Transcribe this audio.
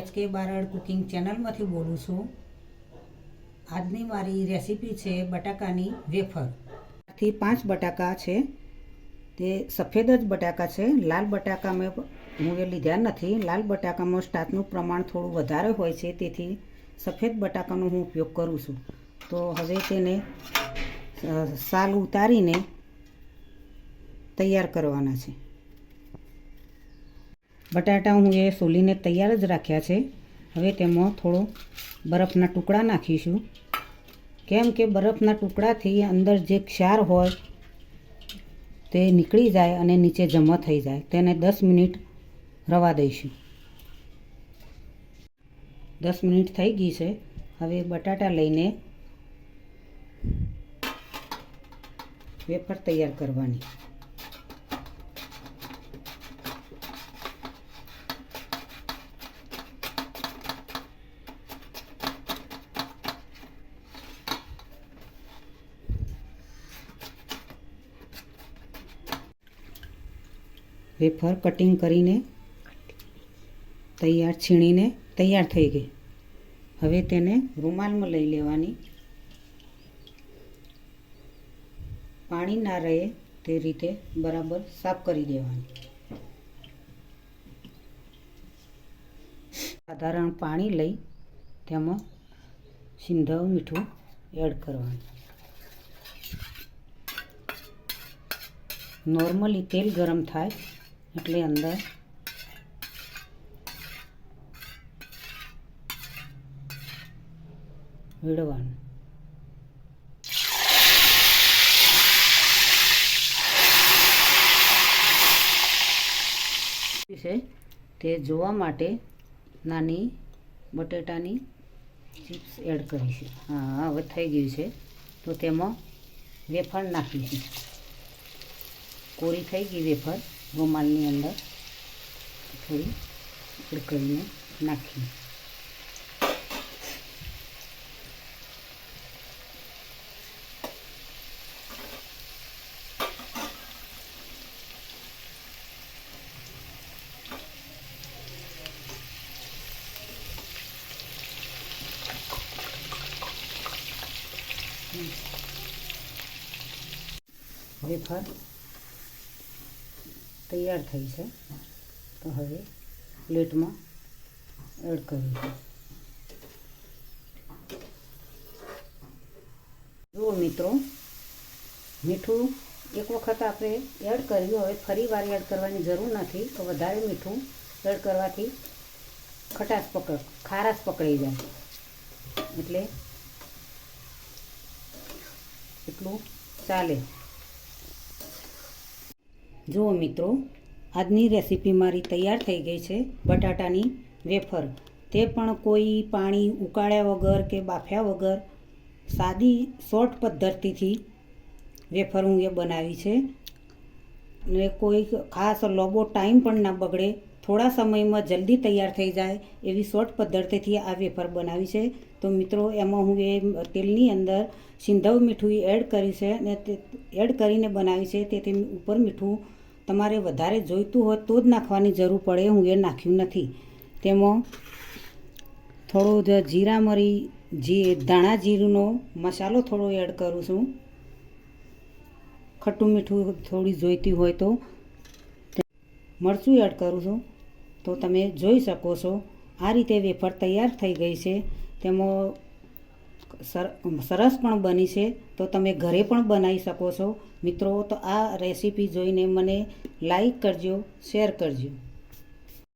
HK Barad cooking ચેનલમાંથી બોલું છું। આજની મારી રેસીપી છે બટાકાની વેફર। 5 બટાકા છે, તે સફેદ જ બટાકા છે, લાલ બટાકા મેં હું એ લીધા નથી। લાલ બટાકામાં સ્ટાર્ચનું પ્રમાણ થોડું વધારે હોય છે, તેથી સફેદ બટાકાનો હું ઉપયોગ કરું છું। તો હવે તેને સાલ ઉતારીને તૈયાર કરવાના છે। બટાટા હું એ સોલીને તૈયાર જ રાખ્યા છે। હવે તેમાં થોડો બરફના ટુકડા નાખીશું, કેમ કે બરફના ટુકડાથી અંદર જે ક્ષાર હોય તે નીકળી જાય અને નીચે જમા થઈ જાય। તેને 10 મિનિટ રવા દઈશું। 10 મિનિટ થઈ ગઈ છે। હવે બટાટા લઈને વેફર તૈયાર કરવાની। વેફર કટિંગ કરીને તૈયાર છીણીને તૈયાર થઈ ગઈ। હવે તેને રૂમાલમાં લઈ લેવાની, પાણી ના રહે તે રીતે બરાબર સાફ કરી દેવાની। સાધારણ પાણી લઈ તેમાં સિંધવ મીઠું એડ કરવાનું। નોર્મલી તેલ ગરમ થાય એટલે અંદર રેડવાનું। છે તે જોવા માટે નાની બટેટાની ચિપ્સ એડ કરીશું। હા, હવે થઈ ગયું છે। તો તેમાં વેફર નાખીશું। કોરી થઈ ગઈ વેફર રૂમાલની અંદર થોડી એડ કરીને નાખીએ। વેફર તૈયાર થઈ છે, તો હવે પ્લેટમાં એડ કરીશું। જુઓ મિત્રો, મીઠું એક વખત આપણે એડ કર્યું, હવે ફરી વાર એડ કરવાની જરૂર નથી। તો વધારે મીઠું એડ કરવાથી ખારાશ પકડી જાય, એટલે એટલું ચાલે। જુઓ મિત્રો, આજની રેસીપી મારી તૈયાર થઈ ગઈ છે બટાટાની વેફર। તે પણ કોઈ પાણી ઉકાળ્યા વગર કે બાફ્યા વગર સાદી શોર્ટ પદ્ધતિથી વેફર હું એ બનાવી છે, ને કોઈ ખાસ લાંબો ટાઈમ પણ ના બગડે, થોડા સમયમાં જલ્દી તૈયાર થઈ જાય એવી શોર્ટ પદ્ધતિથી આ વેફર બનાવી છે। તો મિત્રો, એમાં હું એ તેલની અંદર સિંધવ મીઠું એડ કર્યું છે અને તે એડ કરીને બનાવી છે, તેથી ઉપર મીઠું તમારે વધારે જોઈતું હોય તો જ નાખવાની જરૂર પડે, હું એ નાખ્યું નથી। તેમાં થોડો જીરા મરી ધાણા જીરુંનો મસાલો થોડો એડ કરું છું। ખટ્ટું મીઠું થોડી જોઈતી હોય તો મરચું એડ કરું છું। તો તમે જોઈ શકો છો આ રીતે વેફર તૈયાર થઈ ગઈ છે। તેમાં સરસ પણ બની છે, તો તમે ઘરે પણ બનાવી શકો છો મિત્રો। તો આ રેસીપી જોઈને મને લાઈક કરજો, શેર કરજો।